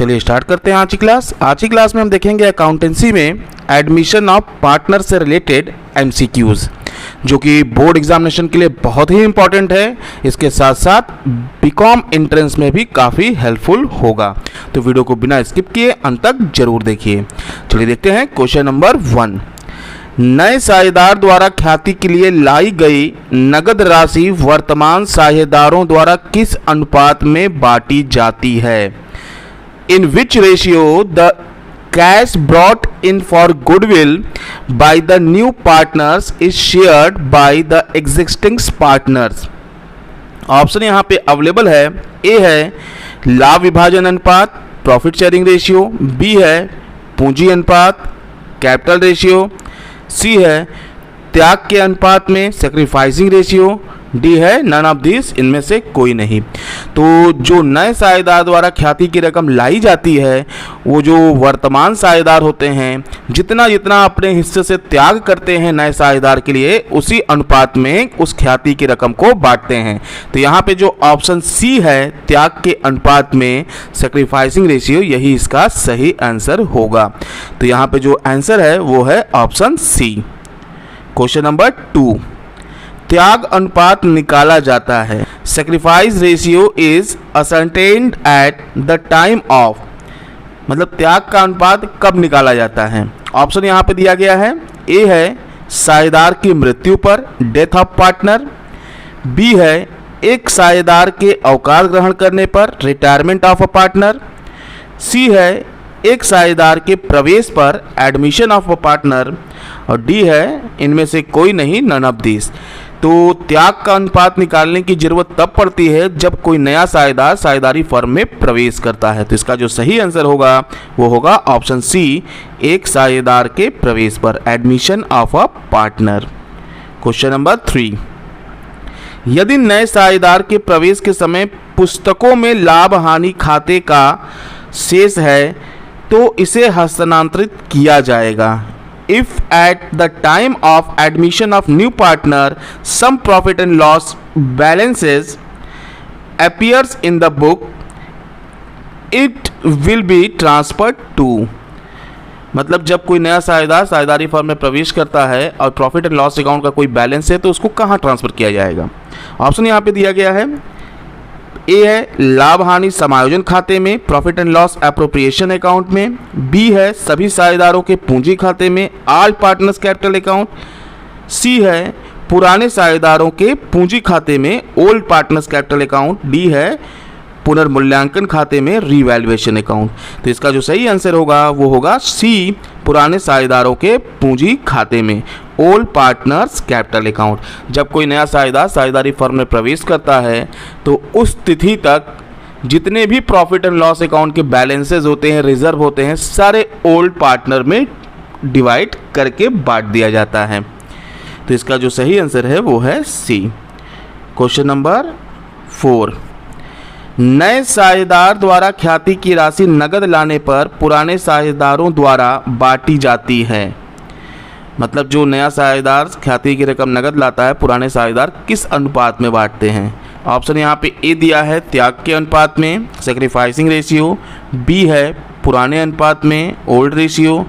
चलिए स्टार्ट करते हैं आज की क्लास। आज की क्लास में हम देखेंगे अकाउंटेंसी में एडमिशन ऑफ पार्टनर से रिलेटेड एमसीक्यूज, जो कि बोर्ड एग्जामिनेशन के लिए बहुत ही इंपॉर्टेंट है। इसके साथ साथ बीकॉम एंट्रेंस में भी काफ़ी हेल्पफुल होगा, तो वीडियो को बिना स्किप किए अंत तक जरूर देखिए। चलिए देखते हैं क्वेश्चन नंबर 1। नए साझेदार द्वारा ख्याति के लिए लाई गई नगद राशि वर्तमान साझेदारों द्वारा किस अनुपात में बांटी जाती है? In which ratio the cash brought in for goodwill by the new partners is shared by the existing partners. Option यहाँ पे अवेलेबल है। ए है लाभ विभाजन अनुपात प्रॉफिट शेयरिंग रेशियो, बी है पूंजी अनुपात कैपिटल रेशियो, सी है त्याग के अनुपात में सैक्रिफाइसिंग रेशियो, डी है नन ऑफ दिस, इनमें से कोई नहीं। तो जो नए साझेदार द्वारा ख्याति की रकम लाई जाती है, वो जो वर्तमान साझेदार होते हैं जितना जितना अपने हिस्से से त्याग करते हैं नए साझेदार के लिए, उसी अनुपात में उस ख्याति की रकम को बांटते हैं। तो यहाँ पे जो ऑप्शन सी है त्याग के अनुपात में सैक्रिफाइसिंग रेशियो, यही इसका सही आंसर होगा। तो यहाँ पे जो आंसर है वो है ऑप्शन सी। Question number 2। त्याग अनुपात निकाला जाता है। Sacrifice ratio is ascertained at the time of, मतलब त्याग का अनुपात कब निकाला जाता है? ऑप्शन यहाँ पे दिया गया है। ए है साझेदार की मृत्यु पर डेथ ऑफ पार्टनर, बी है एक साझेदार के अवकाश ग्रहण करने पर रिटायरमेंट ऑफ अ पार्टनर, सी है एक साझेदार के प्रवेश पर एडमिशन ऑफ अ पार्टनर, और डी है इनमें से कोई नहीं नन ऑफ दिस। तो त्याग का अनुपात निकालने की जरूरत तब पड़ती है जब कोई नया साझेदार साझेदारी फर्म में प्रवेश करता है। तो इसका जो सही आंसर होगा वो होगा ऑप्शन सी, एक साझेदार के प्रवेश पर admission of a partner. Question number 3। यदि नए साझेदार के प्रवेश के समय पुस्तकों में लाभ हानि खाते का शेष है तो इसे हस्तांतरित किया जाएगा। If at the time of admission of new partner some profit and loss balances appears in the book, it will be transferred to, मतलब जब कोई नया साझेदार साझेदारी फर्म में प्रवेश करता है और प्रॉफिट एंड लॉस अकाउंट का कोई बैलेंस है तो उसको कहाँ ट्रांसफ़र किया जाएगा? ऑप्शन यहाँ पे दिया गया है। ए है लाभ हानि समायोजन खाते में profit and loss appropriation account में, बी है सभी साझेदारों के पूंजी खाते में ऑल पार्टनर्स कैपिटल अकाउंट, सी है पुराने साझेदारों के पूंजी खाते में old partners capital account, D है पुनर्मूल्यांकन खाते में रीवैल्यूएशन अकाउंट। तो इसका जो सही आंसर होगा वो होगा सी, पुराने साझेदारों के पूंजी खाते में ओल्ड पार्टनर्स कैपिटल अकाउंट। जब कोई नया साझेदार साझेदारी फर्म में प्रवेश करता है तो उस तिथि तक जितने भी प्रॉफिट एंड लॉस अकाउंट के बैलेंसेज होते हैं, रिजर्व होते हैं, सारे ओल्ड पार्टनर में डिवाइड करके बांट दिया जाता है। तो इसका जो सही आंसर है वो है सी। Question number 4। नए साझेदार द्वारा ख्याति की राशि नगद लाने पर पुराने साझेदारों द्वारा बांटी जाती है। मतलब जो नया साझेदार ख्याति की रकम नगद लाता है, पुराने साझेदार किस अनुपात में बांटते हैं? ऑप्शन यहाँ पे ए दिया है त्याग के अनुपात में सैक्रिफाइसिंग रेशियो, बी है पुराने अनुपात में ओल्ड रेशियो,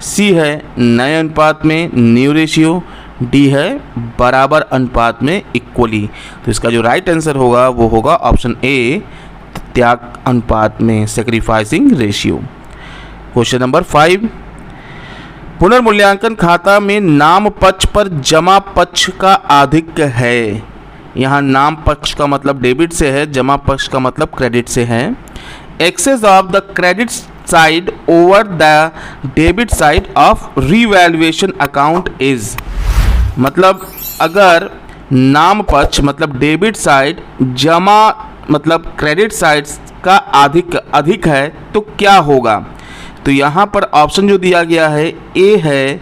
सी है नए अनुपात में न्यू रेशियो, डी है बराबर अनुपात में इक्वली। तो इसका जो राइट आंसर होगा वो होगा ऑप्शन ए, त्याग अनुपात में सैक्रिफाइसिंग रेशियो। Question number 5। पुनर्मूल्यांकन खाता में नाम पक्ष पर जमा पक्ष का आधिक्य है। यहाँ नाम पक्ष का मतलब डेबिट से है, जमा पक्ष का मतलब क्रेडिट से है। Excess of the credit side over the debit side of revaluation account is, मतलब अगर नाम पक्ष मतलब डेबिट साइड जमा मतलब क्रेडिट साइड का अधिक है तो क्या होगा? तो यहाँ पर ऑप्शन जो दिया गया है, ए है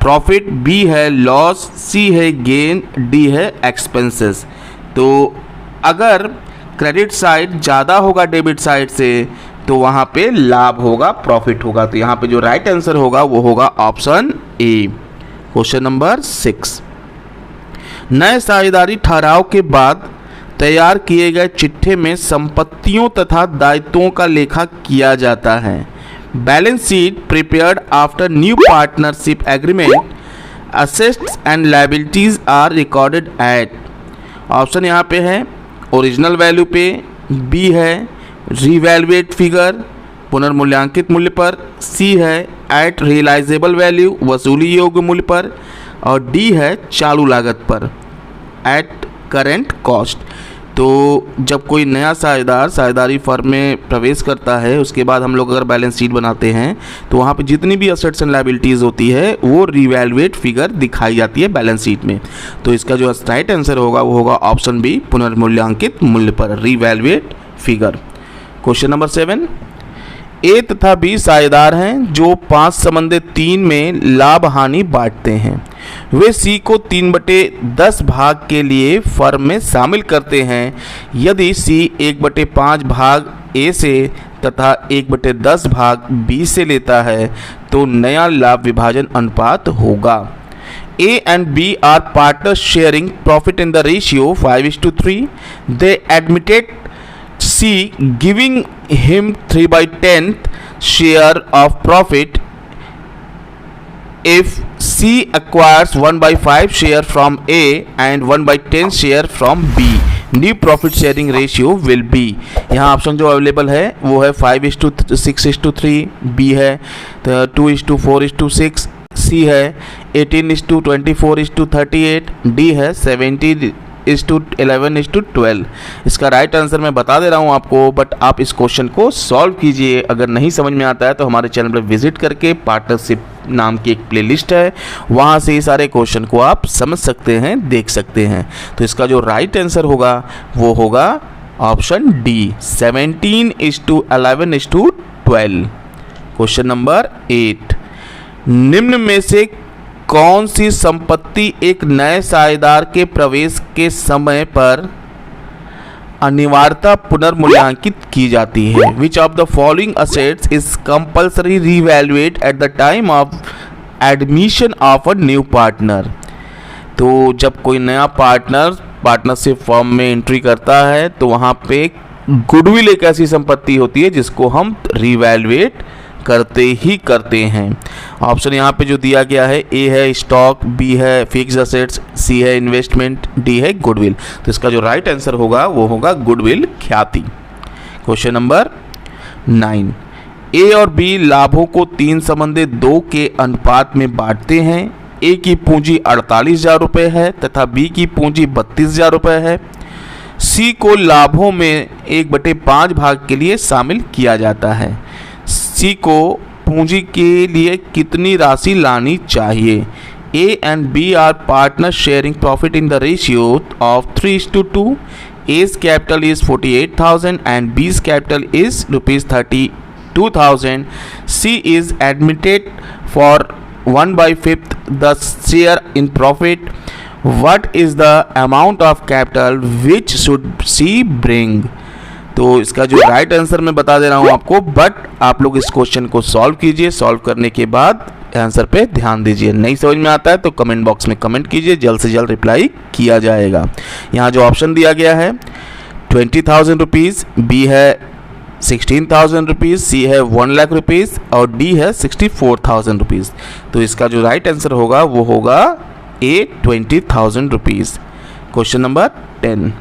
प्रॉफिट, बी है लॉस, सी है गेन, डी है एक्सपेंसेस। तो अगर क्रेडिट साइड ज़्यादा होगा डेबिट साइड से तो वहाँ पे लाभ होगा, प्रॉफिट होगा। तो यहाँ पे जो राइट आंसर होगा वो होगा ऑप्शन ए। Question number 6। नए साझेदारी ठहराव के बाद तैयार किए गए चिट्ठे में संपत्तियों तथा दायित्वों का लेखा किया जाता है। Balance sheet prepared after new partnership agreement, assets and liabilities are recorded at. Option यहाँ पे है ओरिजिनल वैल्यू पे, बी है रीवैल्यूएट फिगर पुनर्मूल्यांकित मूल्य पर, सी है एट रियलाइजेबल वैल्यू वसूली योग्य मूल्य पर, और डी है चालू लागत पर एट करेंट कॉस्ट। तो जब कोई नया साझेदारी फर्म में प्रवेश करता है, उसके बाद हम लोग अगर बैलेंस शीट बनाते हैं तो वहाँ पे जितनी भी असेट्स एंड लायबिलिटीज़ होती है वो रिवैल्यूएट फिगर दिखाई जाती है बैलेंस शीट में। तो इसका जो राइट आंसर होगा वो होगा ऑप्शन बी पुनर्मूल्यांकित मूल्य पर रिवैल्यूएट फिगर। क्वेश्चन नंबर 7, ए तथा बी साझेदार हैं जो 5/3 में लाभ हानि बांटते हैं। वे सी को 3/10 भाग के लिए फर्म में शामिल करते हैं। यदि सी 1/5 भाग ए से तथा 1/10 भाग बी से लेता है तो नया लाभ विभाजन अनुपात होगा। A and B are partners sharing profit in the ratio 5:3. They admitted C giving him 3/10 share of profit. If C acquires 1/5 share from A and 1/10 share from B, new profit sharing ratio will be। यहाँ option जो available है वो है 5:6:3, B है 2:4:6, C है 18:24:38, D है 70:11:12। इसका right answer मैं बता दे रहा हूँ आपको, बट आप इस क्वेश्चन को सॉल्व कीजिए। अगर नहीं समझ में आता है तो हमारे चैनल पर विजिट करके पार्टनरशिप नाम की एक प्लेलिस्ट है, वहाँ से ये सारे क्वेश्चन को आप समझ सकते हैं, देख सकते हैं। तो इसका जो राइट आंसर होगा वो होगा ऑप्शन डी 17:11:12। क्वेश्चन नंबर 8, निम्न में से कौन सी संपत्ति एक नए साझेदार के प्रवेश के समय पर अनिवार्यता पुनर्मूल्यांकित की जाती है? Which of the following assets is compulsory re-evaluate at the time of admission of a new partner. तो जब कोई नया पार्टनरशिप फॉर्म में एंट्री करता है तो वहाँ पे गुडविल एक ऐसी संपत्ति होती है जिसको हम रीवैल्यूएट करते हैं। ऑप्शन यहाँ पे जो दिया गया है, ए है स्टॉक, बी है फिक्स्ड असेट्स, सी है इन्वेस्टमेंट, डी है गुडविल। तो इसका जो राइट आंसर होगा वो होगा गुडविल ख्याति। क्वेश्चन नंबर 9, ए और बी लाभों को 3/2 के अनुपात में बांटते हैं। ए की पूंजी 48,000 रुपये है तथा बी की पूंजी 32,000 रुपये है। सी को लाभों में 1/5 भाग के लिए शामिल किया जाता है। सी को पूंजी के लिए कितनी राशि लानी चाहिए? A and B are partner sharing profit in the ratio of 3:2। A's capital is 48,000 and B's capital is ₹32,000. C is admitted for 1/5 the share in profit. What is the amount of capital which should C bring? तो इसका जो right answer मैं बता दे रहा हूँ आपको, but आप लोग इस क्वेश्चन को सॉल्व कीजिए। सॉल्व करने के बाद आंसर पे ध्यान दीजिए। नहीं समझ में आता है तो कमेंट बॉक्स में कमेंट कीजिए, जल्द से जल्द रिप्लाई किया जाएगा। यहाँ जो ऑप्शन दिया गया है 20,000 रुपीज़, बी है 16,000 रुपीज़, सी है 1,00,000 रुपीज़ और डी है 64,000 रुपीज़। तो इसका जो राइट आंसर होगा वो होगा A 20,000 rupees. Question number 10,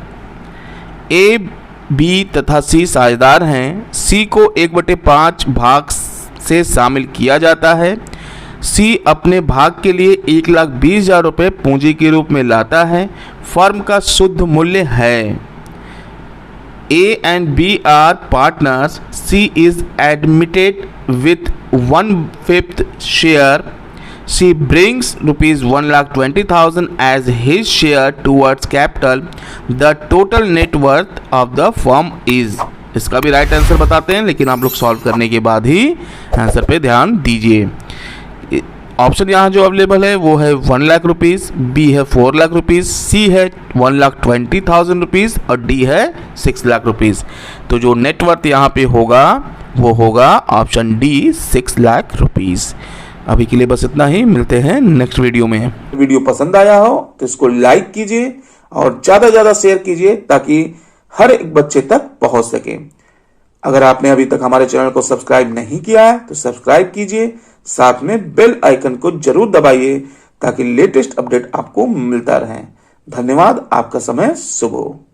A B तथा सी साझेदार हैं। सी को 1/5 भाग से शामिल किया जाता है। सी अपने भाग के लिए 1,20,000 रुपये पूंजी के रूप में लाता है। फर्म का शुद्ध मूल्य है। A and B are partners. C is admitted with 1/5 share. She brings ₹1,20,000 as his share towards capital. The total net worth of the firm is। इसका भी राइट आंसर बताते हैं, लेकिन आप लोग सॉल्व करने के बाद ही आंसर पे ध्यान दीजिए। ऑप्शन यहाँ जो अवेलेबल है वो है 1,00,000 रुपीज़, बी है 4,00,000 रुपीज़, सी है 1,20,000 रुपीज़ और डी है 6,00,000 रुपीज़। तो जो नेटवर्थ यहाँ पे होगा वो होगा ऑप्शन डी 6,00,000 रुपीज़। अभी के लिए बस इतना ही, मिलते हैं नेक्स्ट वीडियो में। वीडियो पसंद आया हो तो इसको लाइक कीजिए और ज्यादा ज्यादा शेयर कीजिए ताकि हर एक बच्चे तक पहुंच सके। अगर आपने अभी तक हमारे चैनल को सब्सक्राइब नहीं किया है तो सब्सक्राइब कीजिए, साथ में बेल आइकन को जरूर दबाइए ताकि लेटेस्ट अपडेट आपको मिलता रहे। धन्यवाद। आपका समय शुभ हो।